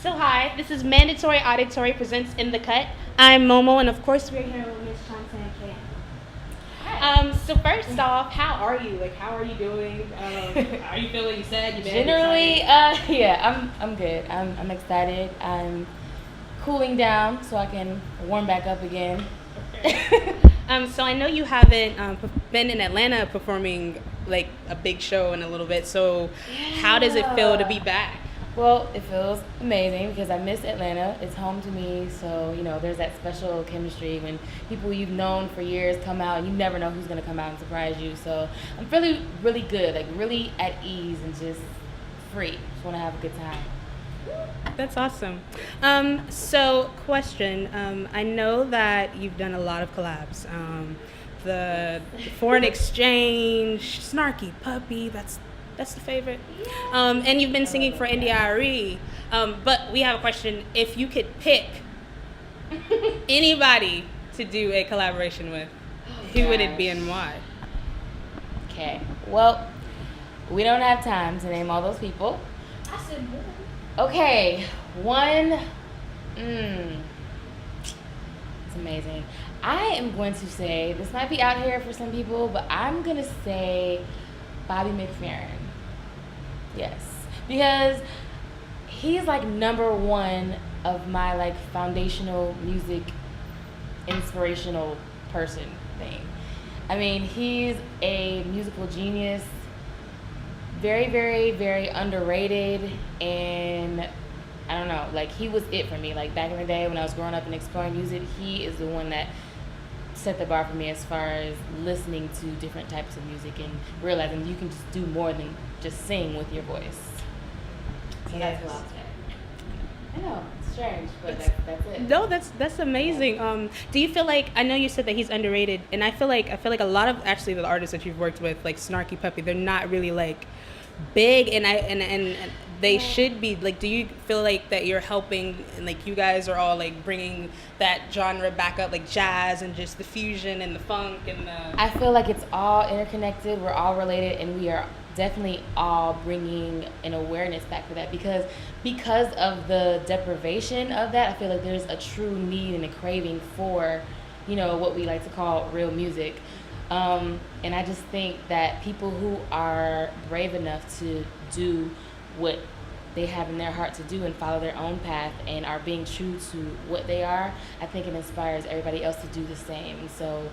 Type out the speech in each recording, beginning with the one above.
So hi, this is Mandatory Auditory Presents In The Cut. I'm Momo, and of course we're here with Miss Chante Cann. So first off, how are you? Like, how are you doing? Are you feeling sad? You mad? Generally, yeah, I'm good. I'm excited. I'm cooling down so I can warm back up again. So I know you haven't been in Atlanta performing like a big show in a little bit. So how does it feel to be back? Well, it feels amazing because I miss Atlanta. It's home to me, so there's that special chemistry when people you've known for years come out, and you never know who's gonna come out and surprise you. So I'm feeling really good, like really at ease and just free. Just want to have a good time. That's awesome. So question, I know that you've done a lot of collabs. The Foreign Exchange, Snarky Puppy, that's the favorite. And you've been singing for NDIRE. But we have a question. If you could pick anybody to do a collaboration with, who would it be and why? Okay. Well, we don't have time to name all those people. I said one. Okay, one. It's amazing. I am going to say, this might be out here for some people, but I'm going to say Bobby McFerrin. Yes. Because he's like number one of my like foundational music inspirational person thing. I mean, he's a musical genius. Very, very, very underrated, and I don't know, like he was it for me. Like back in the day when I was growing up and exploring music, he is the one that set the bar for me as far as listening to different types of music and realizing you can just do more than just sing with your voice. So Yes. that's what I'll say. I know, it's strange, but that's it. No, that's amazing. Do you feel like, I know you said that he's underrated, and I feel like a lot of actually the artists that you've worked with, like Snarky Puppy, they're not really like big, and they should be. Like, do you feel like that you're helping, and like you guys are all like bringing that genre back up, like jazz and just the fusion and the funk and the? I feel like it's all interconnected. We're all related, and we are definitely all bringing an awareness back for that because of the deprivation of that. I feel like there's a true need and a craving for, what we like to call real music. And I just think that people who are brave enough to do what they have in their heart to do and follow their own path and are being true to what they are, I think it inspires everybody else to do the same. And so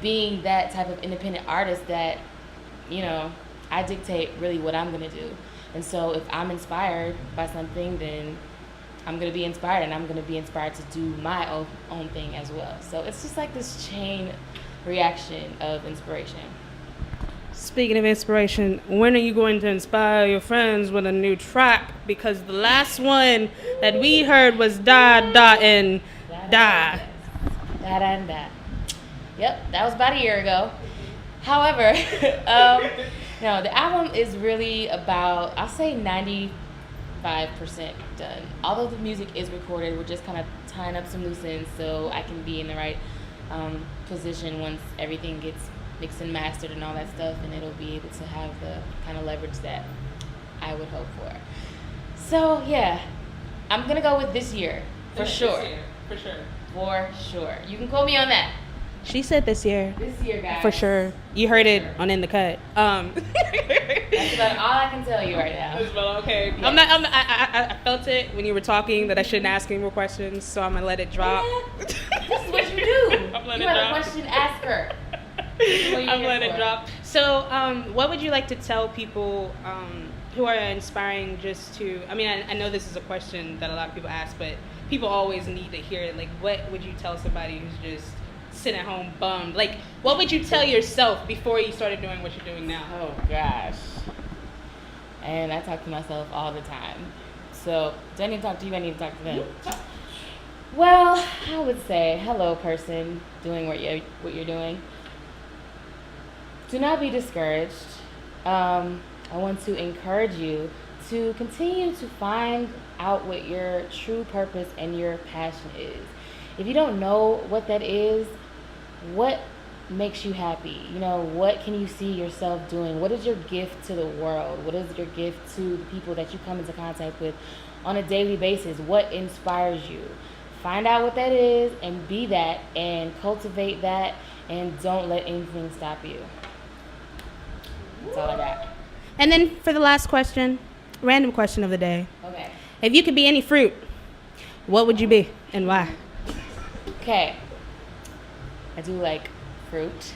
being that type of independent artist that, I dictate really what I'm going to do. And so if I'm inspired by something, then I'm going to be inspired, and I'm going to be inspired to do my own thing as well. So it's just like this chain reaction of inspiration. Speaking of inspiration, when are you going to inspire your friends with a new track? Because the last one that we heard was Da Da and Da. Da da da. Yep, that was about a year ago. However, no, the album is really about, I'll say 95% done. Although the music is recorded, we're just kind of tying up some loose ends so I can be in the right position once everything gets mixed and mastered and all that stuff, and it'll be able to have the kind of leverage that I would hope for. So yeah, I'm gonna go with this year for sure. This year, for sure. For sure. You can quote me on that. She said this year. This year, guys. For sure. You heard it on In The Cut. That's about all I can tell you right now. Okay. Yeah. I felt it when you were talking that I shouldn't ask any more questions, so I'm gonna let it drop. Yeah. This is what you do. I'm letting You it have drop. a question, ask her. I'm letting it drop. So, what would you like to tell people who are inspiring just to, I know this is a question that a lot of people ask, but people always need to hear it. Like, what would you tell somebody who's just sitting at home bummed? Like, what would you tell yourself before you started doing what you're doing now? Oh, gosh. And I talk to myself all the time. So, do I need to talk to you? I need to talk to them. Well, I would say, hello, person doing what you're doing. Do not be discouraged. I want to encourage you to continue to find out what your true purpose and your passion is. If you don't know what that is, what makes you happy? You know, what can you see yourself doing? What is your gift to the world? What is your gift to the people that you come into contact with on a daily basis? What inspires you? Find out what that is and be that and cultivate that, and don't let anything stop you. That's all I got. And then for the last question, random question of the day. Okay. If you could be any fruit, what would you be and why? Okay. I do like fruit.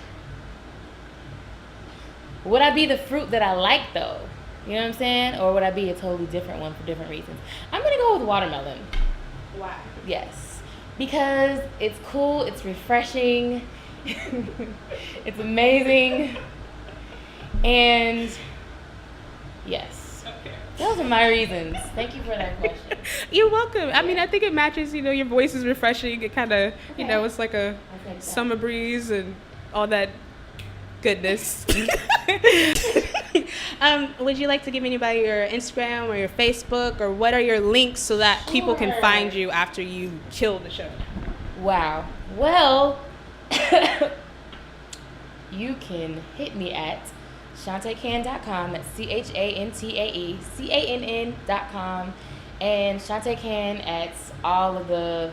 Would I be the fruit that I like though? You know what I'm saying? Or would I be a totally different one for different reasons? I'm gonna go with watermelon. Why? Yes. Because it's cool, it's refreshing, it's amazing, and yes. Okay. Those are my reasons. Thank you for that question. You're welcome. I mean, I think it matches, your voice is refreshing. It kind of, it's like a summer breeze and all that goodness. Would you like to give anybody your Instagram or your Facebook, or what are your links so that people can find you after you kill the show? Wow. Well, you can hit me at ChanteCann.com. That's ChantaeCann.com. And Chante Cann at all of the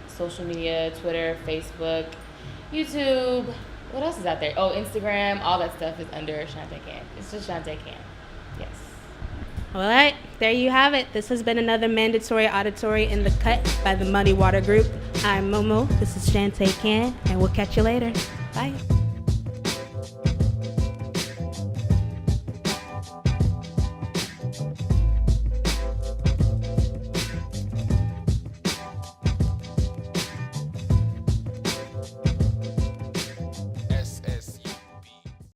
social media, Twitter, Facebook, YouTube. What else is out there? Oh, Instagram. All that stuff is under Chante Cann. It's just Chante Cann. Yes. All right. There you have it. This has been another Mandatory Auditory in the Cut by the Muddy Water Group. I'm Momo. This is Chante Cann, and we'll catch you later. Bye.